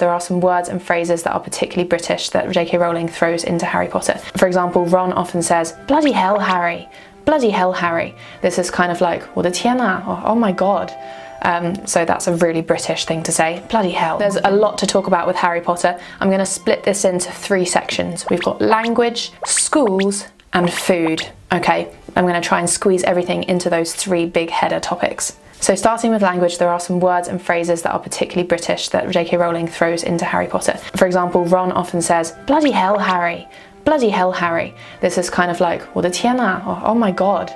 there are some words and phrases that are particularly British that J.K. Rowling throws into Harry Potter. For example, Ron often says, "Bloody hell, Harry! Bloody hell, Harry!" This is kind of like, 我的天啊, or "Oh my god." So that's a really British thing to say, bloody hell. There's a lot to talk about with Harry Potter. I'm going to split this into 3 sections. We've got language, schools, and food. Okay, I'm going to try and squeeze everything into those 3 big header topics. So starting with language, there are some words and phrases that are particularly British that J.K. Rowling throws into Harry Potter. For example, Ron often says, "Bloody hell, Harry! Bloody hell, Harry!" This is kind of like, 我的天啊, or "Oh my god."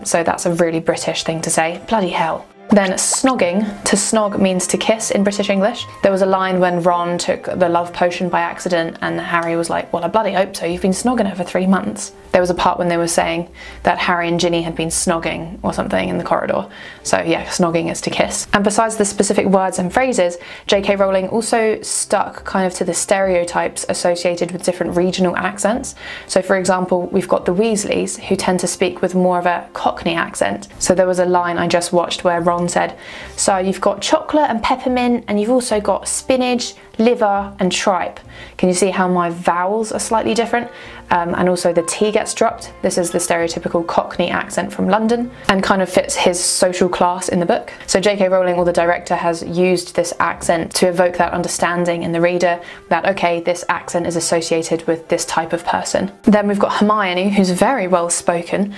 So that's a really British thing to say, bloody hell. Then snogging. To snog means to kiss in British English. There was a line when Ron took the love potion by accident and Harry was like, "Well, I bloody hope so, you've been snogging her for 3 months." There was a part when they were saying that Harry and Ginny had been snogging or something in the corridor. So yeah, snogging is to kiss. And besides the specific words and phrases, J.K. Rowling also stuck kind of to the stereotypes associated with different regional accents. So for example, we've got the Weasleys, who tend to speak with more of a Cockney accent. So there was a line I just watched where Ron said, "So you've got chocolate and peppermint, and you've also got spinach, liver and tripe." Can you see how my vowels are slightly different? And also the T gets dropped. This is the stereotypical Cockney accent from London and kind of fits his social class in the book. So J.K. Rowling, or the director, has used this accent to evoke that understanding in the reader that, okay, this accent is associated with this type of person. Then we've got Hermione, who's very well spoken.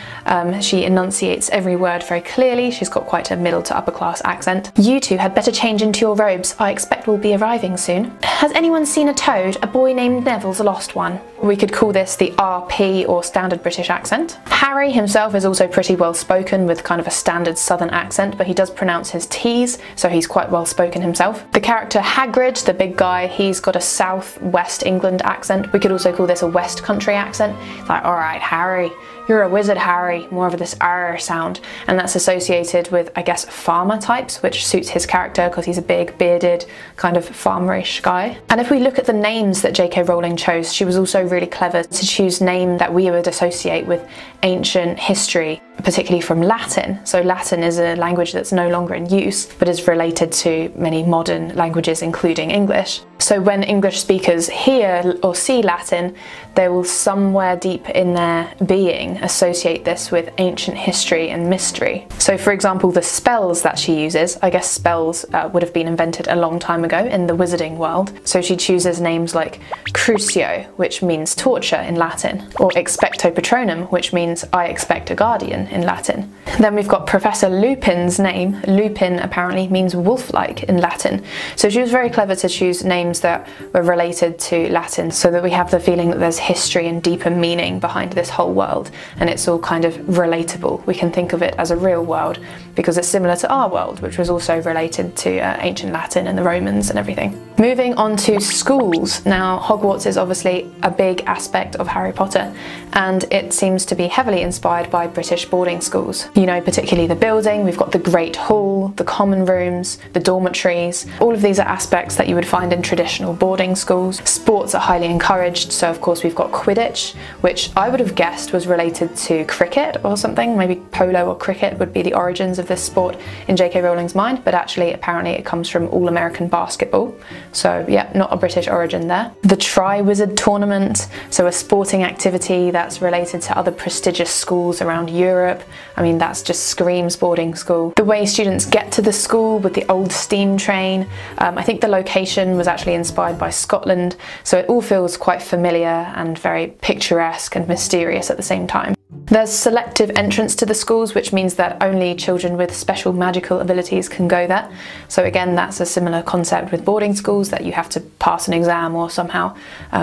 She enunciates every word very clearly. She's got quite a middle to upper class accent. "You two had better change into your robes. I expect we'll be arriving soon. Has anyone seen a toad? A boy named Neville's lost one." We could call this the RP, or standard British accent. Harry himself is also pretty well spoken with kind of a standard southern accent, but he does pronounce his T's, so he's quite well spoken himself. The character Hagrid, the big guy, he's got a south-west England accent. We could also call this a West Country accent. It's like, "Alright, Harry, you're a wizard, Harry," more of this R sound, and that's associated with, I guess, farmer types, which suits his character because he's a big, bearded, kind of farmerish guy. And if we look at the names that J.K. Rowling chose, she was also really clever to choose names that we would associate with ancient history, particularly from Latin. So Latin is a language that's no longer in use, but is related to many modern languages, including English. So when English speakers hear or see Latin, they will somewhere deep in their being associate this with ancient history and mystery. So for example, the spells that she uses, I guess spells would have been invented a long time ago in the wizarding world. So she chooses names like Crucio, which means torture in Latin, or Expecto Patronum, which means I expect a guardian in Latin. Then we've got Professor Lupin's name. Lupin apparently means wolf-like in Latin. So she was very clever to choose names that were related to Latin so that we have the feeling that there's history and deeper meaning behind this whole world, and it's all kind of relatable. We can think of it as a real world because it's similar to our world, which was also related to ancient Latin and the Romans and everything. Moving on to schools. Now, Hogwarts is obviously a big aspect of Harry Potter, and it seems to be heavily inspired by British boarding schools. You know, particularly the building. We've got the Great Hall, the common rooms, the dormitories. All of these are aspects that you would find in traditional boarding schools. Sports are highly encouraged, so of course we've got Quidditch, which I would have guessed was related to cricket or something. Maybe polo or cricket would be the origins of this sport in J.K. Rowling's mind, but actually apparently it comes from All-American basketball. So yeah, not a British origin there. The Tri-Wizard Tournament, so a sporting activity that's related to other prestigious schools around Europe. I mean, that's just screams boarding school. The way students get to the school with the old steam train. I think the location was actually inspired by Scotland, so it all feels quite familiar and very picturesque and mysterious at the same time. There's selective entrance to the schools, which means that only children with special magical abilities can go there. So again, that's a similar concept with boarding schools, that you have to pass an exam or somehow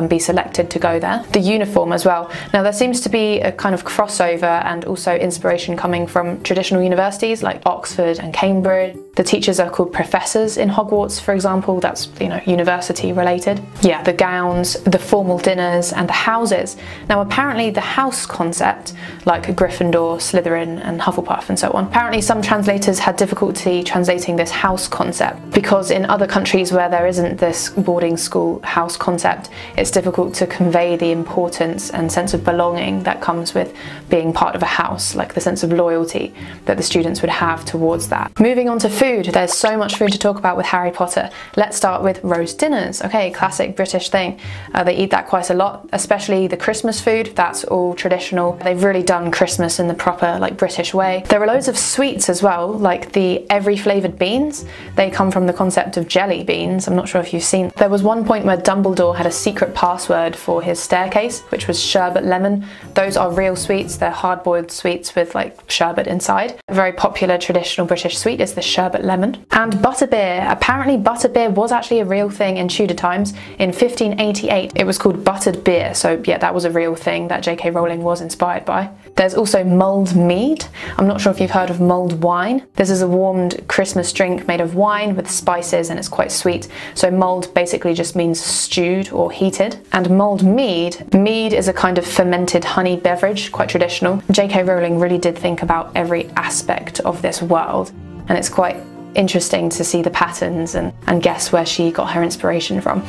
be selected to go there. The uniform as well. Now there seems to be a kind of crossover and also inspiration coming from traditional universities like Oxford and Cambridge. The teachers are called professors in Hogwarts, for example. That's, you know, university related. Yeah, the gowns, the formal dinners and the houses. Now apparently the house concept like Gryffindor, Slytherin and Hufflepuff and so on. Apparently some translators had difficulty translating this house concept because in other countries where there isn't this boarding school house concept, it's difficult to convey the importance and sense of belonging that comes with being part of a house, like the sense of loyalty that the students would have towards that. Moving on to food, there's so much food to talk about with Harry Potter. Let's start with roast dinners. Okay, classic British thing. They eat that quite a lot, especially the Christmas food. That's all traditional. They've really done Christmas in the proper like British way. There are loads of sweets as well, like the every flavoured beans. They come from the concept of jelly beans. I'm not sure if you've seen. There was one point where Dumbledore had a secret password for his staircase, which was sherbet lemon. Those are real sweets. They're hard-boiled sweets with like sherbet inside. A very popular traditional British sweet is the sherbet lemon. And butterbeer. Apparently butterbeer was actually a real thing in Tudor times. In 1588 it was called buttered beer, so yeah, that was a real thing that J.K. Rowling was inspired by. There's also mulled mead. I'm not sure if you've heard of mulled wine. This is a warmed Christmas drink made of wine with spices and it's quite sweet. So mulled basically just means stewed or heated. And mulled mead. Mead is a kind of fermented honey beverage, quite traditional. J.K. Rowling really did think about every aspect of this world, and it's quite interesting to see the patterns and guess where she got her inspiration from.